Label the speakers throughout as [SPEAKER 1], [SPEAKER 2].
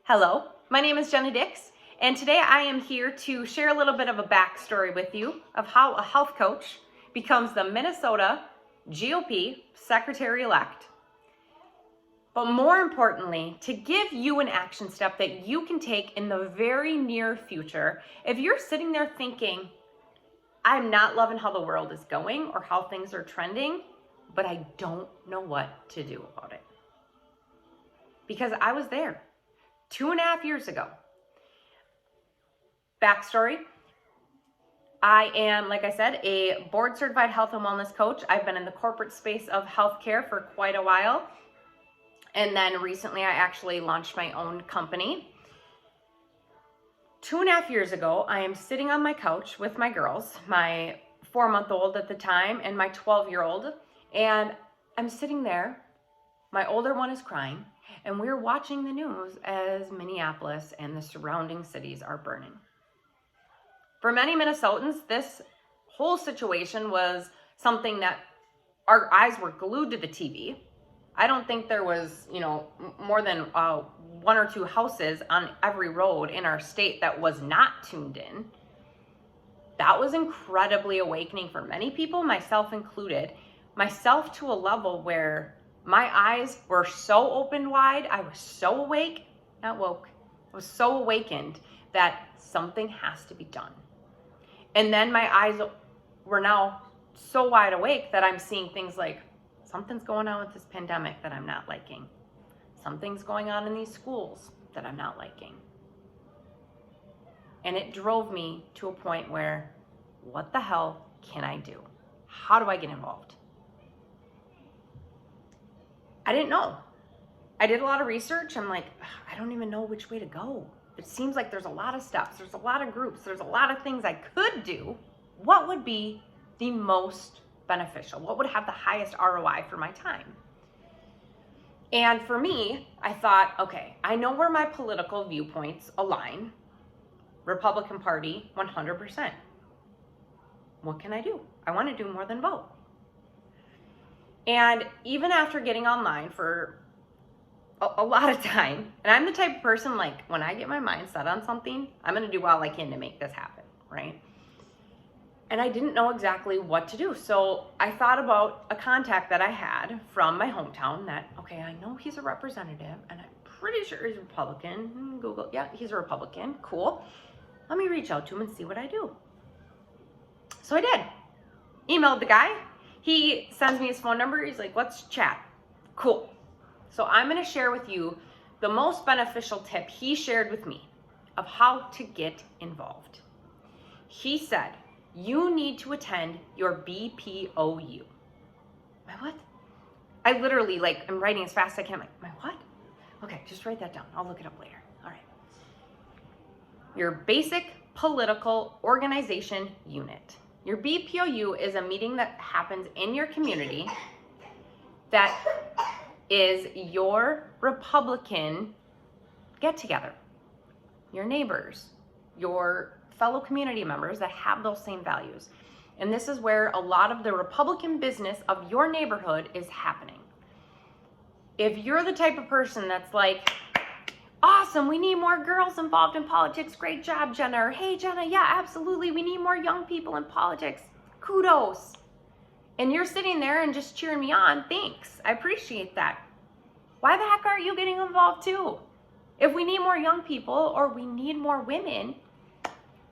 [SPEAKER 1] Hello, my name is Jenna Dix, and today I am here to share a little bit of a backstory with you of how a health coach becomes the Minnesota GOP Secretary Elect. But more importantly, to give you an action step that you can take in the very near future. If you're sitting there thinking, I'm not loving how the world is going or how things are trending, but I don't know what to do about it. Because I was there 2.5 years ago. Backstory. I am, like I said, a board certified health and wellness coach. I've been in the corporate space of healthcare for quite a while. And then recently I actually launched my own company. 2.5 years ago, I am sitting on my couch with my girls, my 4-month-old at the time and my 12-year-old. And I'm sitting there. My older one is crying. And we're watching the news as Minneapolis and the surrounding cities are burning. For many Minnesotans, this whole situation was something that our eyes were glued to the TV. I don't think there was, more than 1 or 2 houses on every road in our state that was not tuned in. That was incredibly awakening for many people, myself included. Myself to a level where my eyes were so opened wide. I was so awake, not woke. I was so awakened that something has to be done. And then my eyes were now so wide awake that I'm seeing things like, something's going on with this pandemic that I'm not liking. Something's going on in these schools that I'm not liking. And it drove me to a point where, what the hell can I do? How do I get involved? I didn't know. I did a lot of research. I'm like, I don't even know which way to go. It seems like there's a lot of steps. There's a lot of groups. There's a lot of things I could do. What would be the most beneficial? What would have the highest ROI for my time? And for me, I thought, okay, I know where my political viewpoints align. Republican Party, 100%. What can I do? I want to do more than vote. And even after getting online for a lot of time, and I'm the type of person, like, when I get my mind set on something, I'm going to do all I can to make this happen, right? And I didn't know exactly what to do. So I thought about a contact that I had from my hometown that, okay, I know he's a representative, and I'm pretty sure he's a Republican. Google, yeah, he's a Republican. Cool. Let me reach out to him and see what I do. So I did. Emailed the guy. He sends me his phone number. He's like, let's chat. Cool. So I'm going to share with you the most beneficial tip he shared with me of how to get involved. He said, you need to attend your BPOU. My what? I literally, I'm writing as fast as I can. I'm like, my what? Okay, just write that down. I'll look it up later. All right. Your basic political organization unit. Your BPOU is a meeting that happens in your community that is your Republican get-together, your neighbors, your fellow community members that have those same values. And this is where a lot of the Republican business of your neighborhood is happening. If you're the type of person that's like, awesome, we need more girls involved in politics. Great job, Jenna. Or, hey, Jenna, yeah, absolutely. We need more young people in politics. Kudos. And you're sitting there and just cheering me on. Thanks. I appreciate that. Why the heck aren't you getting involved too? If we need more young people or we need more women,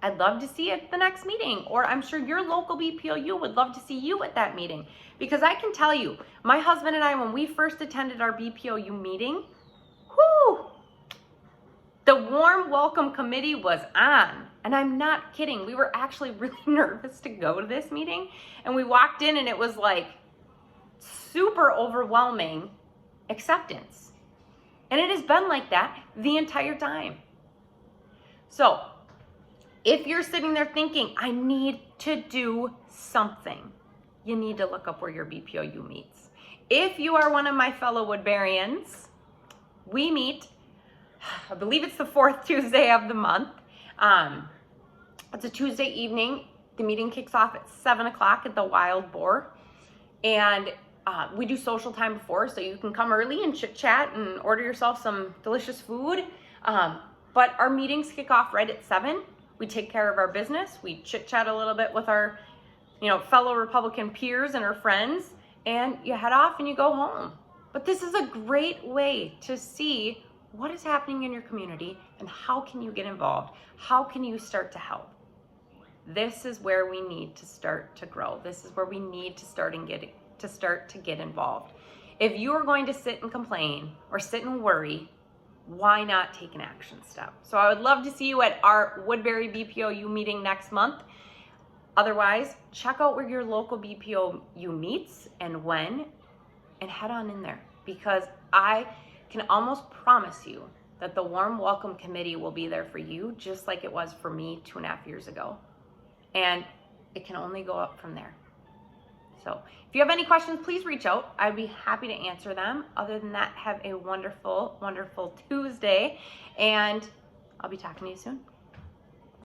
[SPEAKER 1] I'd love to see you at the next meeting. Or I'm sure your local BPOU would love to see you at that meeting. Because I can tell you, my husband and I, when we first attended our BPOU meeting, whoo! The warm welcome committee was on, and I'm not kidding. We were actually really nervous to go to this meeting, and we walked in and it was like super overwhelming acceptance. And it has been like that the entire time. So if you're sitting there thinking, I need to do something, you need to look up where your BPOU meets. If you are one of my fellow Woodburyans, we meet, I believe it's the 4th Tuesday of the month. It's a Tuesday evening. The meeting kicks off at 7 o'clock at the Wild Boar. And we do social time before, so you can come early and chit chat and order yourself some delicious food. But our meetings kick off right at 7. We take care of our business. We chit chat a little bit with our, fellow Republican peers and our friends, and you head off and you go home. But this is a great way to see what is happening in your community and how can you get involved? How can you start to help? This is where we need to start to grow. This is where we need to start to get involved. If you are going to sit and complain or sit and worry, why not take an action step? So I would love to see you at our Woodbury BPOU meeting next month. Otherwise, check out where your local BPOU meets and when, and head on in there, because I can almost promise you that the Warm Welcome Committee will be there for you, just like it was for me 2.5 years ago. And it can only go up from there. So if you have any questions, please reach out. I'd be happy to answer them. Other than that, have a wonderful, wonderful Tuesday, and I'll be talking to you soon.